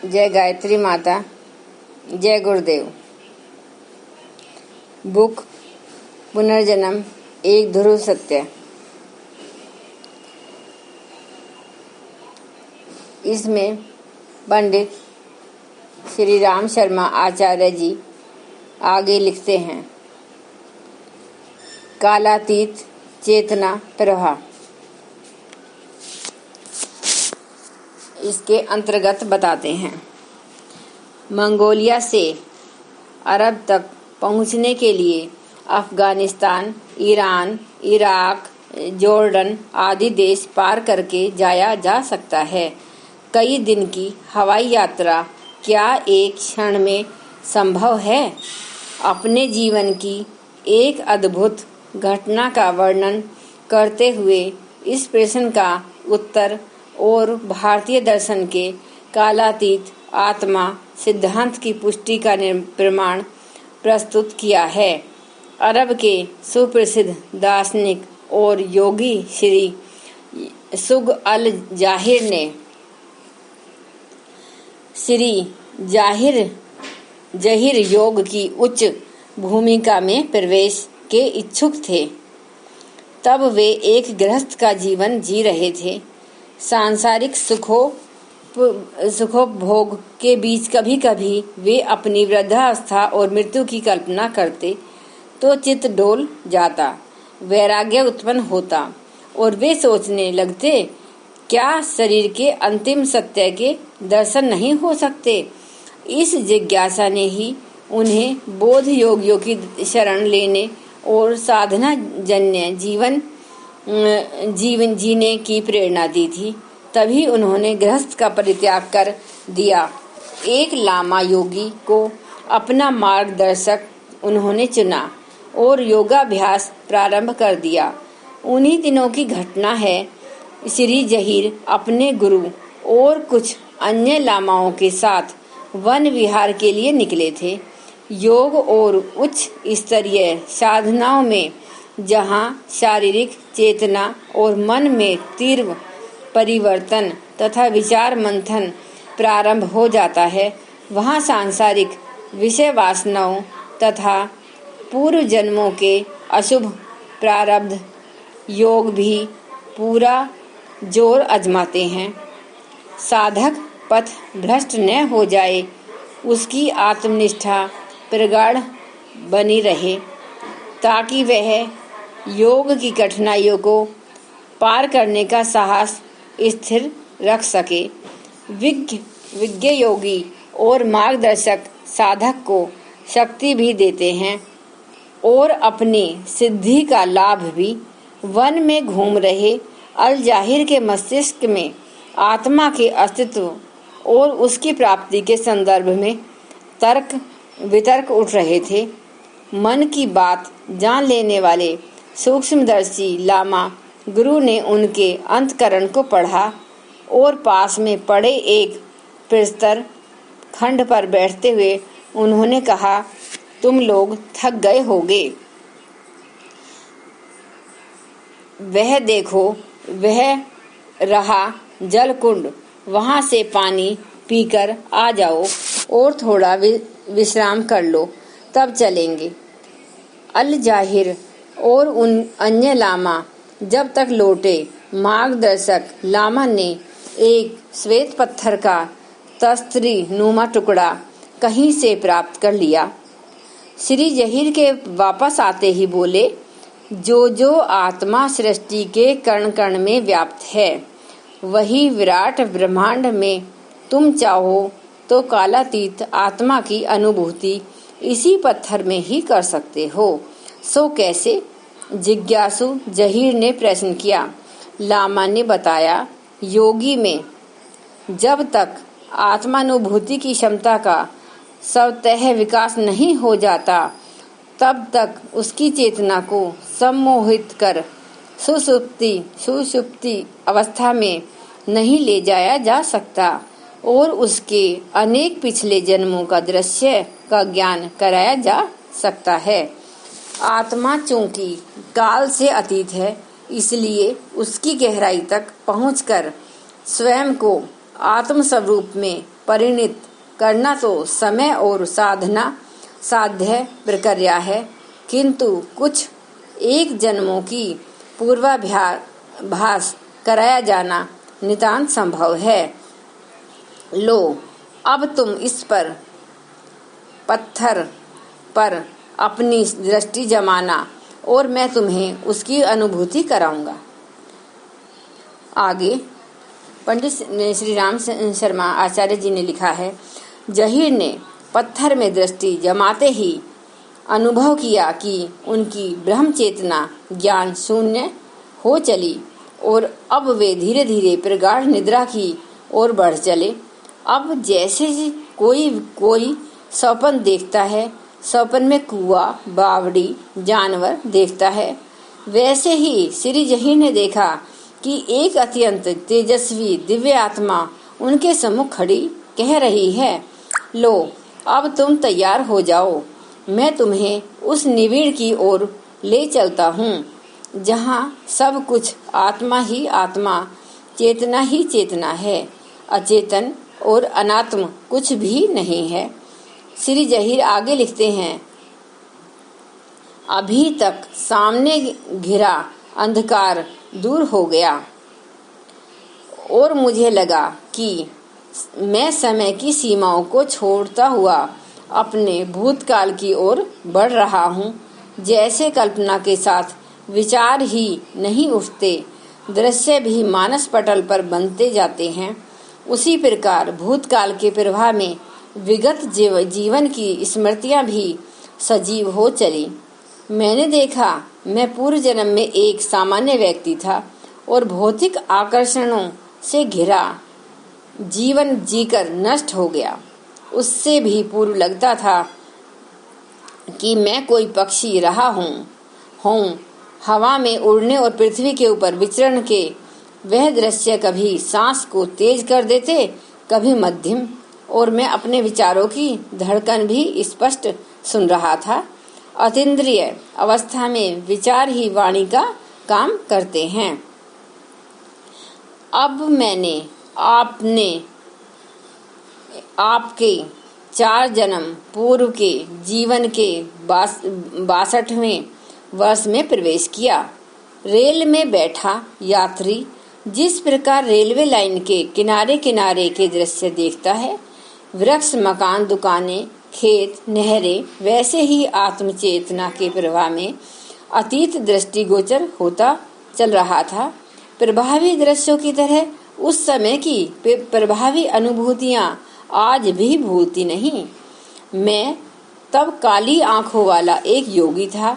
जय गायत्री माता, जय गुरुदेव। बुक पुनर्जन्म एक ध्रुव सत्य। इसमें पंडित श्री राम शर्मा आचार्य जी आगे लिखते हैं, कालातीत चेतना प्रवाह। इसके अंतर्गत बताते हैं, मंगोलिया से अरब तक पहुंचने के लिए अफगानिस्तान, ईरान, इराक, जॉर्डन आदि देश पार करके जाया जा सकता है। कई दिन की हवाई यात्रा क्या एक क्षण में संभव है? अपने जीवन की एक अद्भुत घटना का वर्णन करते हुए इस प्रश्न का उत्तर और भारतीय दर्शन के कालातीत आत्मा सिद्धांत की पुष्टि का प्रमाण प्रस्तुत किया है। अरब के सुप्रसिद्ध दार्शनिक और योगी श्री सुग अल जाहिर ने श्री जहीर योग की उच्च भूमिका में प्रवेश के इच्छुक थे। तब वे एक गृहस्थ का जीवन जी रहे थे। सांसारिक सुखोपभोग के बीच कभी कभी वे अपनी वृद्धावस्था और मृत्यु की कल्पना करते तो चित्त डोल जाता, वैराग्य उत्पन्न होता और वे सोचने लगते, क्या शरीर के अंतिम सत्य के दर्शन नहीं हो सकते? इस जिज्ञासा ने ही उन्हें बोध योगियों की शरण लेने और साधना जन्य जीवन जीने की प्रेरणा दी थी। तभी उन्होंने गृहस्थ का परित्याग कर दिया। एक लामा योगी को अपना मार्गदर्शक उन्होंने चुना और योगाभ्यास प्रारंभ कर दिया। उन्हीं दिनों की घटना है। श्री जहीर अपने गुरु और कुछ अन्य लामाओं के साथ वन विहार के लिए निकले थे। योग और उच्च स्तरीय साधनाओं में जहाँ शारीरिक चेतना और मन में तीव्र परिवर्तन तथा विचार मंथन प्रारंभ हो जाता है, वहाँ सांसारिक विषय वासनाओं तथा पूर्व जन्मों के अशुभ प्रारब्ध योग भी पूरा जोर आजमाते हैं। साधक पथ भ्रष्ट न हो जाए, उसकी आत्मनिष्ठा प्रगाढ़ बनी रहे, ताकि वह योग की कठिनाइयों को पार करने का साहस स्थिर रख सके। विज्ञ योगी और मार्गदर्शक साधक को शक्ति भी देते हैं और अपनी सिद्धि का लाभ भी। वन में घूम रहे अल जाहिर के मस्तिष्क में आत्मा के अस्तित्व और उसकी प्राप्ति के संदर्भ में तर्क वितर्क उठ रहे थे। मन की बात जान लेने वाले सूक्ष्मदर्शी लामा गुरु ने उनके अंतःकरण को पढ़ा और पास में पड़े एक प्रस्तर खंड पर बैठते हुए उन्होंने कहा, तुम लोग थक गए होगे। वह देखो, वह रहा जल कुंड, वहां से पानी पीकर आ जाओ और थोड़ा विश्राम कर लो, तब चलेंगे। अल जाहिर और उन अन्य लामा जब तक लौटे, मार्गदर्शक लामा ने एक श्वेत पत्थर का तस्तरी नुमा टुकड़ा कहीं से प्राप्त कर लिया। श्री जहीर के वापस आते ही बोले, जो आत्मा सृष्टि के कण कण में व्याप्त है, वही विराट ब्रह्मांड में तुम चाहो तो कालातीत आत्मा की अनुभूति इसी पत्थर में ही कर सकते हो। सो कैसे? जिज्ञासु जहीर ने प्रश्न किया। लामा ने बताया, योगी में जब तक आत्मानुभूति की क्षमता का स्वतः विकास नहीं हो जाता, तब तक उसकी चेतना को सम्मोहित कर सुषुप्ति अवस्था में नहीं ले जाया जा सकता और उसके अनेक पिछले जन्मों का दृश्य का ज्ञान कराया जा सकता है। आत्मा चूंकि काल से अतीत है, इसलिए उसकी गहराई तक पहुंचकर स्वयं को आत्म स्वरूप में परिणित करना तो समय और साधना साध्य प्रक्रिया है, किंतु कुछ एक जन्मों की पूर्वाभास कराया जाना नितांत संभव है। लो, अब तुम इस पर पत्थर पर अपनी दृष्टि जमाना और मैं तुम्हें उसकी अनुभूति कराऊंगा। आगे पंडित श्री राम शर्मा आचार्य जी ने लिखा है, जहीर ने पत्थर में दृष्टि जमाते ही अनुभव किया कि उनकी ब्रह्म चेतना ज्ञान शून्य हो चली और अब वे धीरे धीरे प्रगाढ़ निद्रा की ओर बढ़ चले। अब जैसे कोई स्वप्न देखता है, स्वप्न में कुआं, बावड़ी, जानवर देखता है, वैसे ही श्री जहीर ने देखा कि एक अत्यंत तेजस्वी दिव्य आत्मा उनके सम्मुख खड़ी कह रही है, लो, अब तुम तैयार हो जाओ, मैं तुम्हें उस निविड़ की ओर ले चलता हूँ जहाँ सब कुछ आत्मा ही आत्मा, चेतना ही चेतना है, अचेतन और अनात्म कुछ भी नहीं है। श्री जहीर आगे लिखते हैं, अभी तक सामने घिरा अंधकार दूर हो गया और मुझे लगा कि मैं समय की सीमाओं को छोड़ता हुआ अपने भूतकाल की ओर बढ़ रहा हूँ। जैसे कल्पना के साथ विचार ही नहीं उठते, दृश्य भी मानस पटल पर बनते जाते हैं, उसी प्रकार भूतकाल के प्रवाह में विगत जीवन की स्मृतियां भी सजीव हो चली। मैंने देखा मैं पूर्व जन्म में एक सामान्य व्यक्ति था और भौतिक आकर्षणों से घिरा जीवन जीकर नष्ट हो गया। उससे भी पूर्व लगता था कि मैं कोई पक्षी रहा हूँ हवा में उड़ने और पृथ्वी के ऊपर विचरण के वह दृश्य कभी सांस को तेज कर देते, कभी मध्यम, और मैं अपने विचारों की धड़कन भी स्पष्ट सुन रहा था। अतीन्द्रिय अवस्था में विचार ही वाणी का काम करते हैं। अब मैंने आपके 4 जन्म पूर्व के जीवन के 62वें वर्ष में प्रवेश किया। रेल में बैठा यात्री जिस प्रकार रेलवे लाइन के किनारे किनारे के दृश्य देखता है, वृक्ष, मकान, दुकानें, खेत, नहरें, वैसे ही आत्मचेतना के प्रवाह में अतीत दृष्टिगोचर होता चल रहा था। प्रभावी दृश्यों की तरह उस समय की प्रभावी अनुभूतियां आज भी भूलती नहीं। मैं तब काली आंखों वाला एक योगी था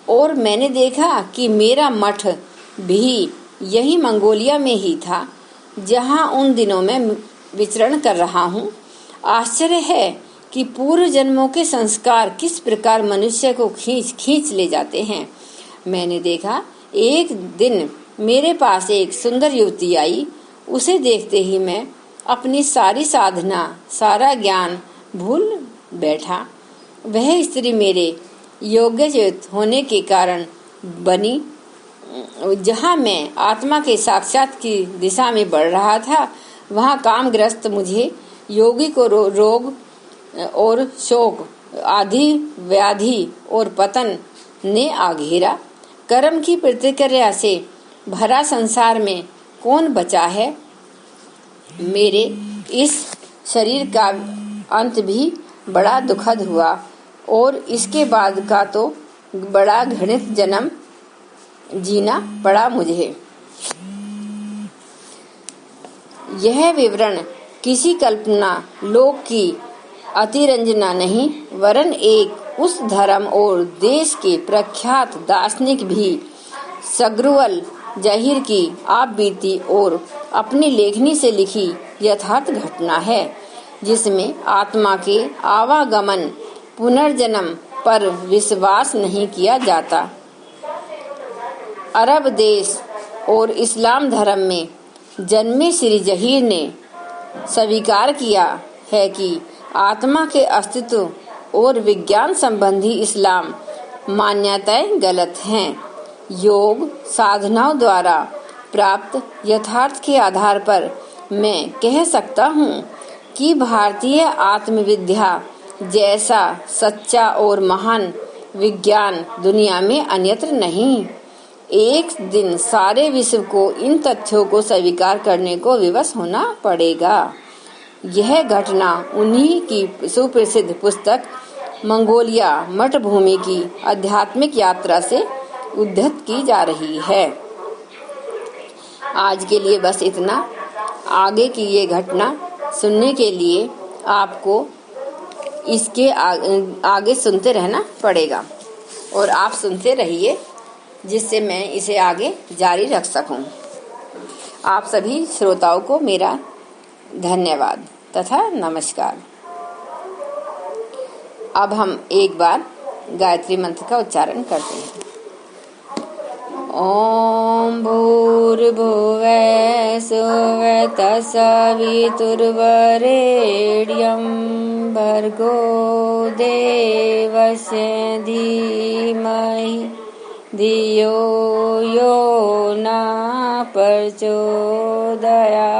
और मैंने देखा कि मेरा मठ भी यही मंगोलिया में ही था जहां उन दिनों में विचरण कर रहा हूँ। आश्चर्य है कि पूर्व जन्मों के संस्कार किस प्रकार मनुष्य को खींच ले जाते हैं। मैंने देखा एक दिन मेरे पास एक सुंदर युवती आई। उसे देखते ही मैं अपनी सारी साधना, सारा ज्ञान भूल बैठा। वह स्त्री मेरे योग्यचित होने के कारण बनी। जहाँ मैं आत्मा के साक्षात की दिशा में बढ़ रहा था, वहाँ कामग्रस्त मुझे योगी को रोग और शोक, आदि व्याधि और पतन ने आ घेरा। कर्म की प्रतिक्रिया से भरा संसार में कौन बचा है। मेरे इस शरीर का अंत भी बड़ा दुखद हुआ और इसके बाद का तो बड़ा घृणित जन्म जीना पड़ा मुझे। यह विवरण किसी कल्पना लोक की अतिरंजना नहीं, वरन एक उस धर्म और देश के प्रख्यात दार्शनिक भी सग्रुवल जहीर की आप बीती और अपनी लेखनी से लिखी यथार्थ घटना है, जिसमें आत्मा के आवागमन, पुनर्जन्म पर विश्वास नहीं किया जाता। अरब देश और इस्लाम धर्म में जन्मे श्री जहीर ने स्वीकार किया है कि आत्मा के अस्तित्व और विज्ञान संबंधी इस्लाम मान्यताएं गलत हैं। योग साधनाओं द्वारा प्राप्त यथार्थ के आधार पर मैं कह सकता हूँ कि भारतीय आत्मविद्या जैसा सच्चा और महान विज्ञान दुनिया में अन्यत्र नहीं। एक दिन सारे विश्व को इन तथ्यों को स्वीकार करने को विवश होना पड़ेगा। यह घटना उन्हीं की सुप्रसिद्ध पुस्तक मंगोलिया मठ भूमि की आध्यात्मिक यात्रा से उद्धृत की जा रही है। आज के लिए बस इतना। आगे की ये घटना सुनने के लिए आपको इसके आगे सुनते रहना पड़ेगा और आप सुनते रहिए, जिससे मैं इसे आगे जारी रख सकूं। आप सभी श्रोताओं को मेरा धन्यवाद तथा नमस्कार। अब हम एक बार गायत्री मंत्र का उच्चारण करते हैं। ओम भूर्भुवः स्वः तत्सवितुर्वरेण्यं भर्गो देवस्य धीमहि धियो यो न प्रचोदयात्।